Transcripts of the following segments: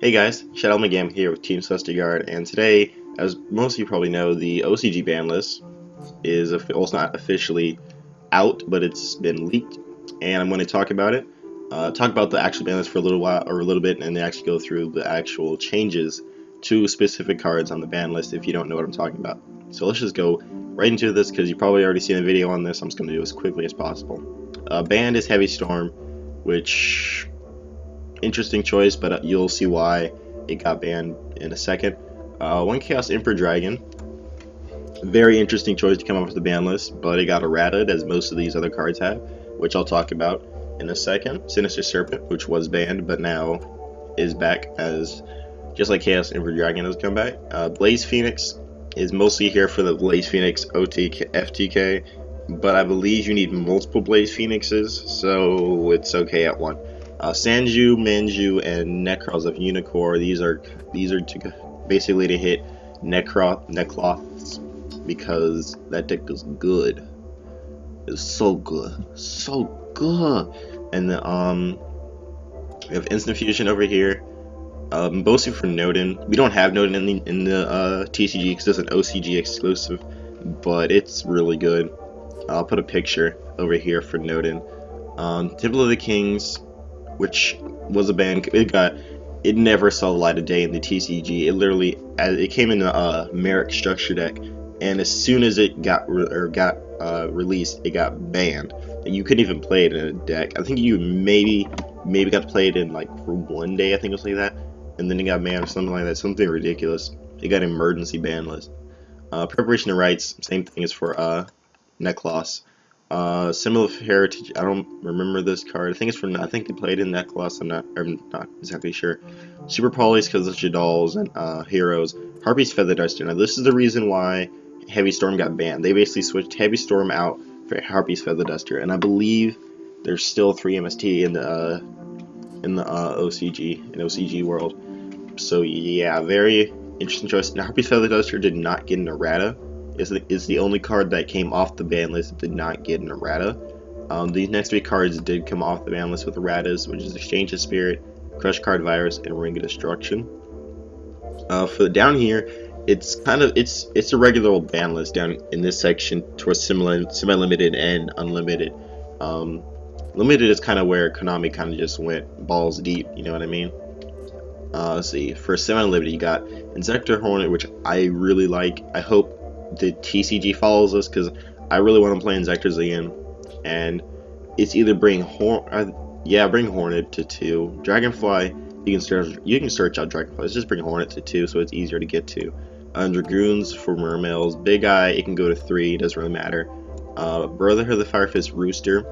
Hey guys, Shadowblaingamma here with Team Guard, and today, as most of you probably know, the OCG ban list is well, it's not officially out, but it's been leaked, and I'm going to talk about it. Talk about the actual ban list for a little while, or a little bit, and then actually go through the actual changes to specific cards on the ban list if you don't know what I'm talking about. So let's just go right into this, because you've probably already seen a video on this. I'm just going to do it as quickly as possible. Banned is Heavy Storm, which... interesting choice, but you'll see why it got banned in a second. One Chaos Emperor Dragon, very interesting choice to come up with the ban list, but it got errata as most of these other cards have, which I'll talk about in a second. Sinister Serpent, which was banned but now is back, as just like Chaos Emperor Dragon has come back. Blaze Phoenix is mostly here for the Blaze Phoenix FTK, but I believe you need multiple Blaze Phoenixes, so it's okay at one. Sanju, Manju, and Necros of Unicorn. These are basically to hit Necroths, because that deck is good. It's so good, so good. And we have Instant Fusion over here. Mostly for Nodin. We don't have Nodin in the TCG because it's an OCG exclusive, but it's really good. I'll put a picture over here for Nodin. Temple of the Kings, which was a ban. It never saw the light of day in the TCG. It came in a Merrick structure deck, and as soon as it got released, it got banned. And you couldn't even play it in a deck. I think you maybe got to play it in like for one day. I think it was like that, and then it got banned or something like that. Something ridiculous. It got an emergency ban list. Preparation of Rites, same thing as for Necklace. Symbol of Heritage, I don't remember this card. I think they played in Necklace. I'm not exactly sure. Super Polys because of Jadals and Heroes. Harpy's Feather Duster. Now this is the reason why Heavy Storm got banned. They basically switched Heavy Storm out for Harpy's Feather Duster, and I believe there's still 3 MST in the OCG world. So yeah, very interesting choice. Now Harpy's Feather Duster did not get an errata. Is the only card that came off the ban list that did not get an errata. These next 3 cards did come off the ban list with erratas, which is Exchange of Spirit, Crush Card Virus, and Ring of Destruction. For down here, it's a regular old ban list down in this section towards semi-limited and unlimited. Limited is kind of where Konami kind of just went balls deep, you know what I mean? Let's see. For semi-limited, you got Insector Hornet, which I really like. I hope the TCG follows this, because I really want to play Insectors again, and it's either bring Hornet to 2, Dragonfly. You can search out Dragonfly. It's just bring Hornet to 2, so it's easier to get to. Dragoons for Mermails. Big Eye, it can go to 3. Doesn't really matter. Brotherhood of the Fire Fist Rooster.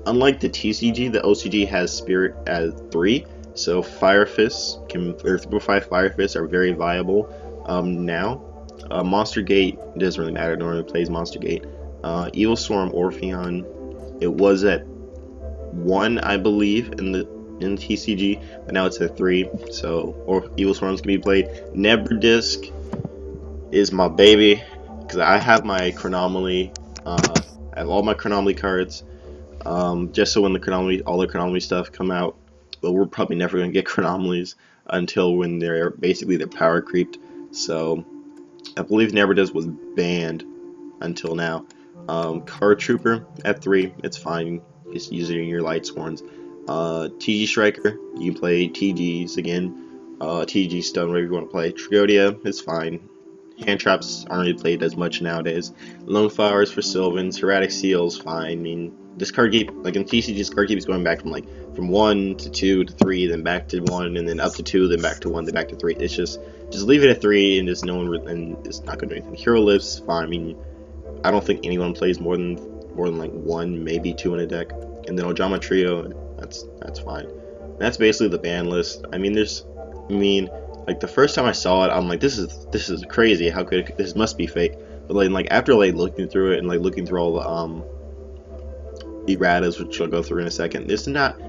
Unlike the TCG, the OCG has Spirit at 3, so Fire Fists or 5 Fire Fists are very viable now. Monster Gate doesn't really matter. No one really plays Monster Gate. Evil Swarm Orpheon, it was at 1, I believe, in the TCG, but now it's at 3. So Evil Swarms can be played. Nebradisc is my baby, because I have my Chronomaly. I have all my Chronomaly cards, just so when all the Chronomaly stuff come out. But we're probably never going to get Chronomalies until when they're power creeped. So I believe Nebradisc was banned until now. Card Trooper at 3, it's fine. Just using your Light Sworns. TG Striker, you can play TGs again. TG Stone, whatever you want to play. Trigodia, it's fine. Hand Traps aren't really played as much nowadays. Lone Flowers for Sylvans. Erratic Seals, fine. I mean, this card keep, like in TCG, this card keeps going back from 1 to 2 to 3, then back to 1, and then up to 2, then back to 1, then back to 3. It's just leave it at 3, and just and it's not gonna do anything. Hero Lifts, fine. I mean, I don't think anyone plays more than like 1, maybe 2 in a deck. And then Ojama Trio, that's fine. And that's basically the ban list. I mean, like the first time I saw it, I'm like, this is crazy. How could this must be fake? But like after looking through it and looking through all the erratas, which I'll go through in a second, there's not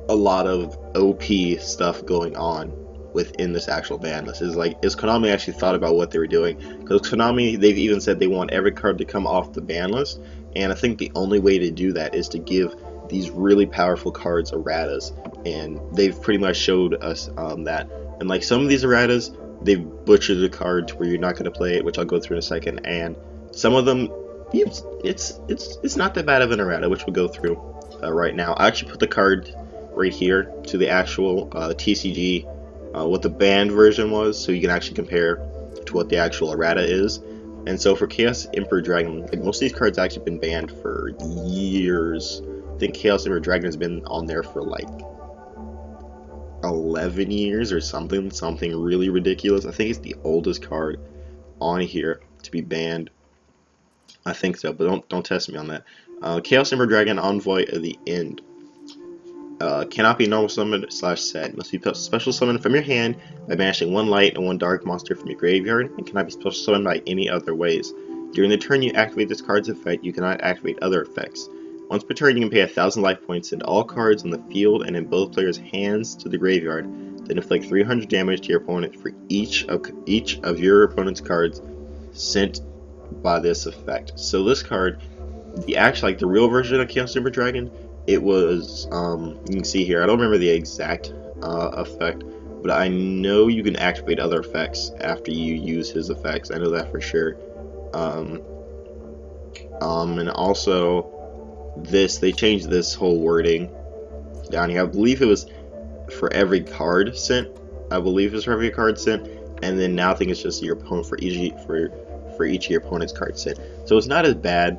a lot of OP stuff going on within this actual ban list. Is Konami actually thought about what they were doing? Because Konami, they've even said they want every card to come off the ban list, and I think the only way to do that is to give these really powerful cards, erratas, and they've pretty much showed us that. And like some of these erratas, they've butchered the card to where you're not going to play it, which I'll go through in a second. And some of them, it's not that bad of an errata, which we'll go through right now. I actually put the card right here to the actual TCG, what the banned version was, so you can actually compare to what the actual errata is. And so for Chaos Emperor Dragon, like most of these cards actually been banned for years. I think Chaos Emperor Dragon has been on there for like 11 years or something really ridiculous. I think it's the oldest card on here to be banned. I think so, but don't test me on that. Chaos Emperor Dragon Envoy at the end. Cannot be normal summoned / set. Must be special summoned from your hand by banishing one light and one dark monster from your graveyard, and cannot be special summoned by any other ways. During the turn you activate this card's effect, you cannot activate other effects. Once per turn, you can pay 1,000 life points, send all cards on the field and in both players' hands to the graveyard, then inflict 300 damage to your opponent for each of your opponent's cards sent by this effect. So this card, the real version of Chaos Emperor Dragon, it was, you can see here, I don't remember the exact effect, but I know you can activate other effects after you use his effects. I know that for sure. And also, they changed this whole wording down here. I believe it was for every card sent. And then now I think it's just your opponent for each of your opponent's cards sent. So it's not as bad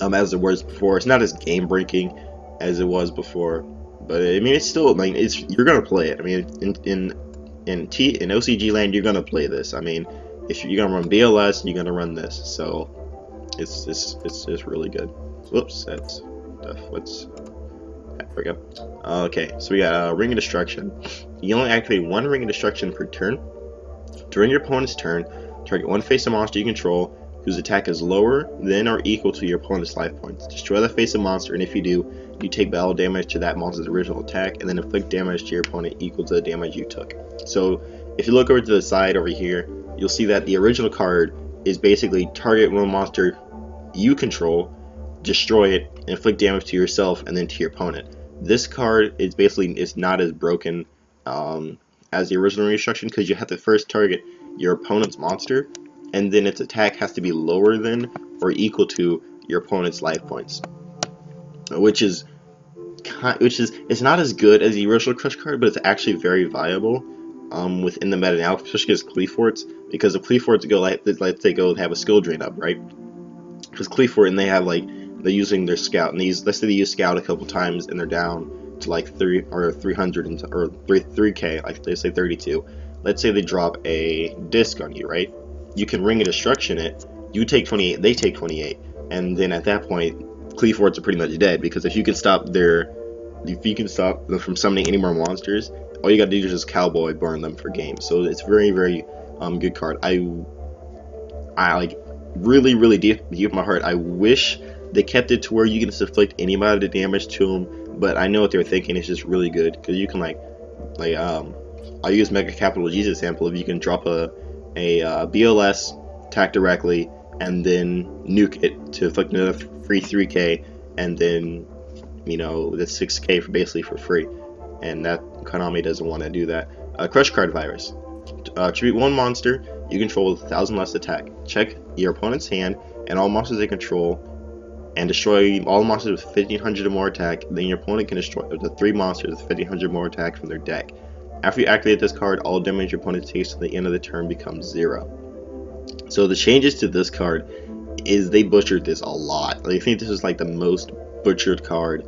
as it was before. It's not as game breaking as it was before, but I mean it's still, I mean, you're gonna play it. I mean in OCG land you're gonna play this. I mean if you're gonna run BLS, you're gonna run this. So it's really good. Whoops, that's stuff. There we go. Okay, so we got Ring of Destruction. You only activate one Ring of Destruction per turn. During your opponent's turn, target one face-up monster you control whose attack is lower than or equal to your opponent's life points. Destroy that face-up monster, and if you do, you take battle damage to that monster's original attack, and then inflict damage to your opponent equal to the damage you took. So if you look over to the side over here, you'll see that the original card is basically target one monster you control, destroy it, inflict damage to yourself and then to your opponent. This card is basically, it's not as broken as the original Reconstruction, because you have to first target your opponent's monster, and then its attack has to be lower than or equal to your opponent's life points, which is it's not as good as the original Crush card, but it's actually very viable within the meta now, especially against Cleaforts, because if Cleaforts go like, let's say go have a skill drain up, right? Because Cleafort, and they have like, they're using their scout, and let's say they use scout a couple times and they're down to like 300 or 3k, like they say 32. Let's say they drop a disc on you, right? You can Ring of Destruction it, you take 28, they take 28, and then at that point Cleaforts are pretty much dead, because if you can stop them from summoning any more monsters, all you gotta do is just cowboy burn them for games. So it's very, very good card. I like really deep in my heart, I wish they kept it to where you can just inflict any amount of damage to them, but I know what they're thinking. It's just really good, because you can I'll use Mega Capital G's example. If you can drop a BLS, attack directly, and then nuke it to inflict another free 3k, and then, you know, that's 6k basically for free, and that Konami doesn't want to do that. Crush Card Virus. Tribute one monster you control with 1,000 less attack. Check your opponent's hand and all monsters they control, and destroy all monsters with 1,500 or more attack. Then your opponent can destroy up to 3 monsters with 1,500 more attack from their deck. After you activate this card, all damage your opponent takes to the end of the turn becomes 0. So the changes to this card is they butchered this a lot. I think this is like the most butchered card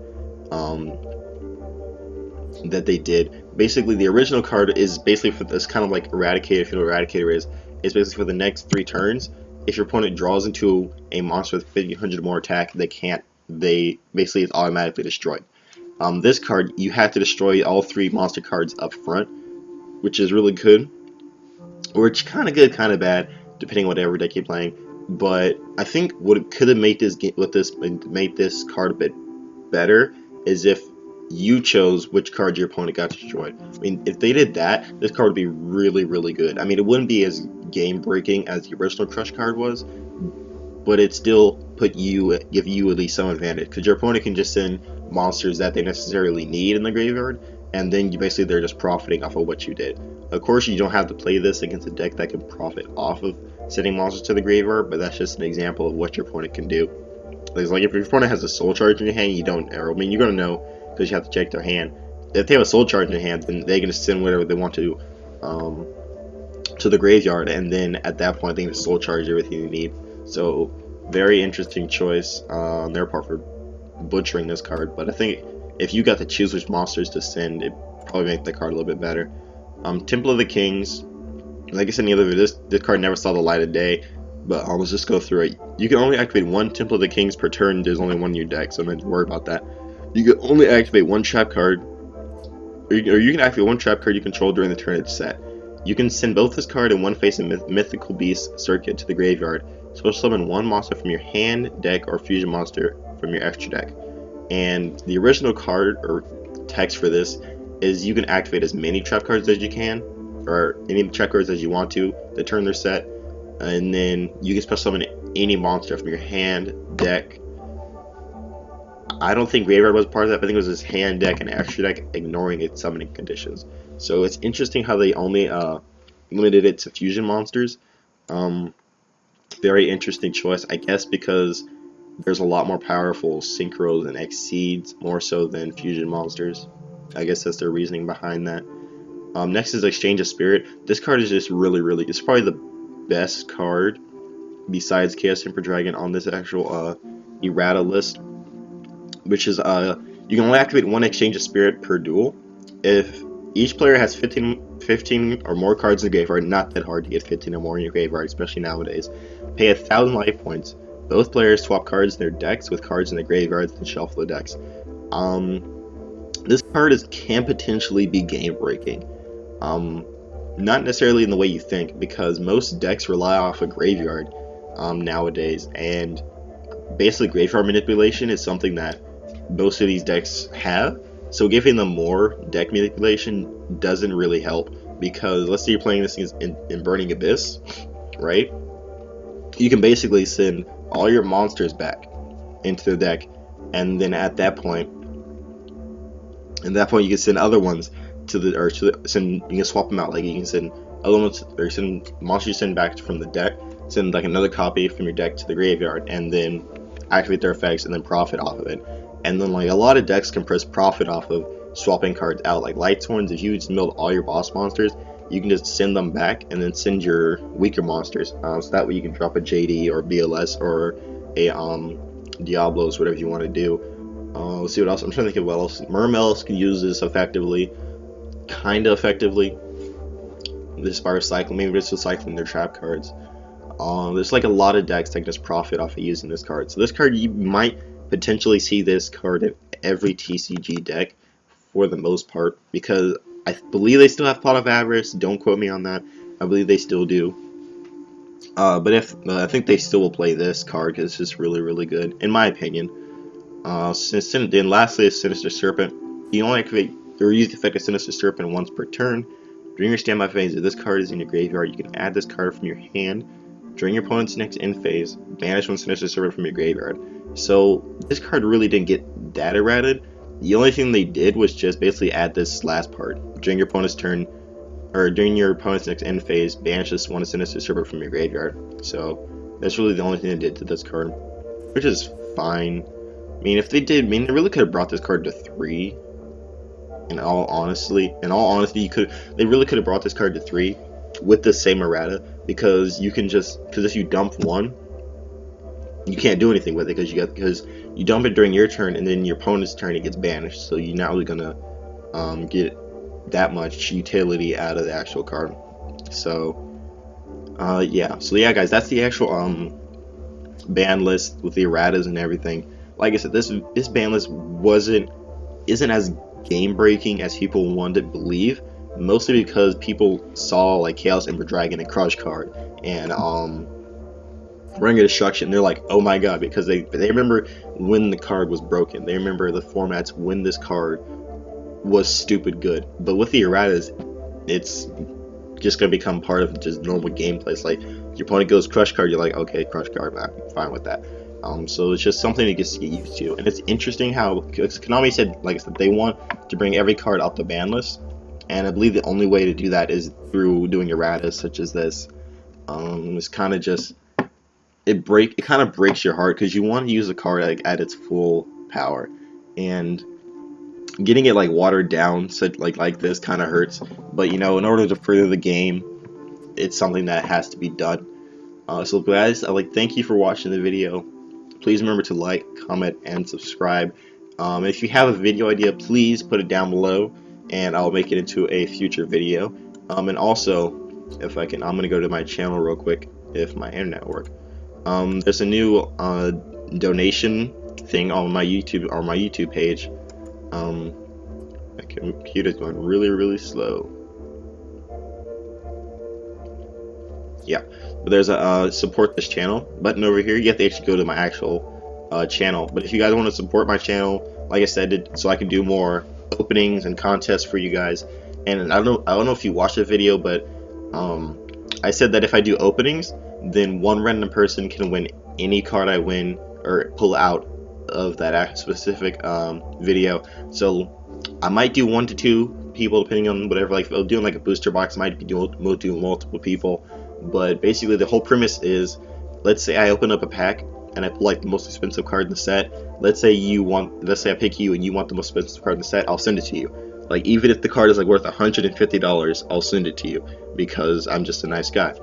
that they did. Basically, the original card is basically for this kind of like Eradicator. If you know what Eradicator is, it's basically for the next 3 turns. If your opponent draws into a monster with 1,500 more attack, they basically it's automatically destroyed. This card, you have to destroy all 3 monster cards up front, which is really good, or it's kind of good, kind of bad, depending on whatever deck you're playing. But I think what could have made this card a bit better is if you chose which card your opponent got destroyed. I mean, if they did that, this card would be really good. I mean, it wouldn't be as game breaking as the original Crush card was, but it still give you at least some advantage, because your opponent can just send monsters that they necessarily need in the graveyard, and then they're just profiting off of what you did. Of course, you don't have to play this against a deck that can profit off of sending monsters to the graveyard, but that's just an example of what your opponent can do. Like if your opponent has a soul charge in your hand, you're gonna know because you have to check their hand. If they have a soul charge in their hand, then they can just send whatever they want to the graveyard, and then at that point they can just soul charge everything you need. So very interesting choice on their part for butchering this card, but I think if you got to choose which monsters to send, it probably make the card a little bit better. Temple of the Kings, like I said in the other video, this card never saw the light of day, but let's just go through it. You can only activate one Temple of the Kings per turn. There's only one in your deck, so I'm not going to worry about that. You can only activate one trap card, or you can activate one trap card you control during the turn it's set. You can send both this card and one face of Mythical Beast Circuit to the graveyard. Special summon one monster from your hand, deck, or fusion monster from your extra deck. And the original card or text for this is you can activate as many trap cards as you can, or any trap cards as you want to the turn they're set, and then you can special summon any monster from your hand, deck. I don't think graveyard was part of that, but I think it was his hand, deck, and extra deck, ignoring its summoning conditions. So it's interesting how they only limited it to fusion monsters. Very interesting choice, I guess, because there's a lot more powerful synchros and exceeds more so than fusion monsters. I guess that's their reasoning behind that. Next is Exchange of Spirit. This card is just really, it's probably the best card besides Chaos Emperor Dragon on this actual Errata list, which is you can only activate one Exchange of Spirit per duel. If each player has 15 or more cards in the graveyard, not that hard to get 15 or more in your graveyard, especially nowadays, pay 1,000 life points. Both players swap cards in their decks with cards in the graveyards and shuffle the decks. This card can potentially be game breaking. Not necessarily in the way you think, because most decks rely off a graveyard nowadays, and basically graveyard manipulation is something that most of these decks have. So giving them more deck manipulation doesn't really help, because let's say you're playing this in Burning Abyss, right? You can basically send all your monsters back into the deck, and then at that point you can send other ones you can swap them out. Like you can send other ones, or send monsters you send back from the deck, send like another copy from your deck to the graveyard, and then activate their effects and then profit off of it. And then like a lot of decks can profit off of swapping cards out. Like Lightsworns, if you just milled all your boss monsters, you can just send them back and then send your weaker monsters. So that way you can drop a JD or BLS or a Diablos, whatever you want to do. Let's see what else. I'm trying to think of what else. Mermels can use this effectively, kind of effectively. This by recycling, maybe just recycling their trap cards. There's like a lot of decks that can just profit off of using this card. So this card, you might potentially see this card in every TCG deck for the most part, because I believe they still have Plot of Avarice. Don't quote me on that. I believe they still do. But I think they still will play this card because it's just really good, in my opinion. Then lastly is Sinister Serpent. You only activate or use the effect of Sinister Serpent once per turn. During your standby phase, if this card is in your graveyard, you can add this card from your hand. During your opponent's next end phase, banish one Sinister Serpent from your graveyard. So this card really didn't get that errated. The only thing they did was just basically add this last part. During your opponent's turn, or during your opponent's next end phase, banish this one Sinister Serpent from your graveyard. So that's really the only thing they did to this card, which is fine. I mean, if they did, they really could have brought this card to 3. In all honesty, they really could have brought this card to 3 with the same errata, because if you dump one, you can't do anything with it because you dump it during your turn, and then your opponent's turn it gets banished. So you're not really gonna get that much utility out of the actual card. So yeah, guys, that's the actual ban list with the erratas and everything. Like I said, this ban list isn't as game breaking as people wanted to believe, mostly because people saw like Chaos Emperor Dragon and Crush card and Ring of Destruction. They're like, oh my god, because they remember when the card was broken. They remember the formats when this card was stupid good. But with the erratas, it's just gonna become part of just normal gameplay. It's like, your opponent goes crush card, you're like, okay, crush card, I'm fine with that. So it's just something to get used to, and it's interesting how Konami said, like I said, they want to bring every card off the ban list, and I believe the only way to do that is through doing erratas such as this. It's kind of just it kind of breaks your heart because you want to use the card like at its full power, and getting it like watered down such like this kind of hurts. But you know, in order to further the game, it's something that has to be done. So guys, thank you for watching the video. Please remember to like, comment, and subscribe. If you have a video idea, please put it down below, and I'll make it into a future video. And also, if I can, I'm gonna go to my channel real quick if my internet works. There's a new donation thing on my YouTube page. My computer's going really slow. Yeah, but there's a support this channel button over here. You have to actually go to my actual channel. But if you guys want to support my channel, like I said, so I can do more openings and contests for you guys. And I don't know if you watched the video, but I said that if I do openings, then one random person can win any card I win or pull out of that specific video. So I might do 1 to 2 people depending on whatever. Like if I'm doing like a booster box, I might be doing multiple people. But basically the whole premise is, let's say I open up a pack and I pull like the most expensive card in the set. Let's say I pick you and you want the most expensive card in the set, I'll send it to you. Like even if the card is like worth $150, I'll send it to you because I'm just a nice guy.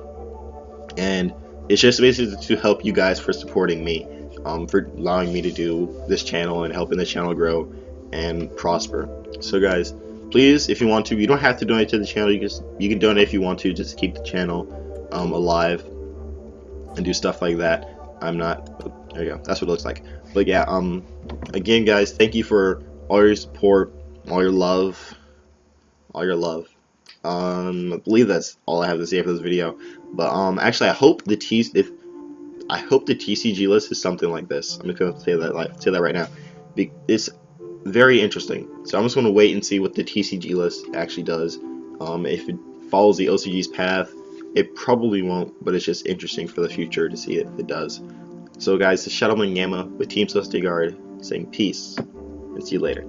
And it's just basically to help you guys for supporting me, for allowing me to do this channel and helping the channel grow and prosper. So guys, please, if you want to, you don't have to donate to the channel. You can donate if you want to, just to keep the channel alive and do stuff like that. I'm not. There you go. That's what it looks like. But yeah, again, guys, thank you for all your support, all your love, I believe that's all I have to say for this video. But actually, I hope the TCG list is something like this. I'm just gonna say that right now. It's very interesting. So I'm just gonna wait and see what the TCG list actually does. If it follows the OCG's path, it probably won't, but it's just interesting for the future to see if it does. So guys, this is Shadowblaingamma with Team Celestial Guard saying peace, and see you later.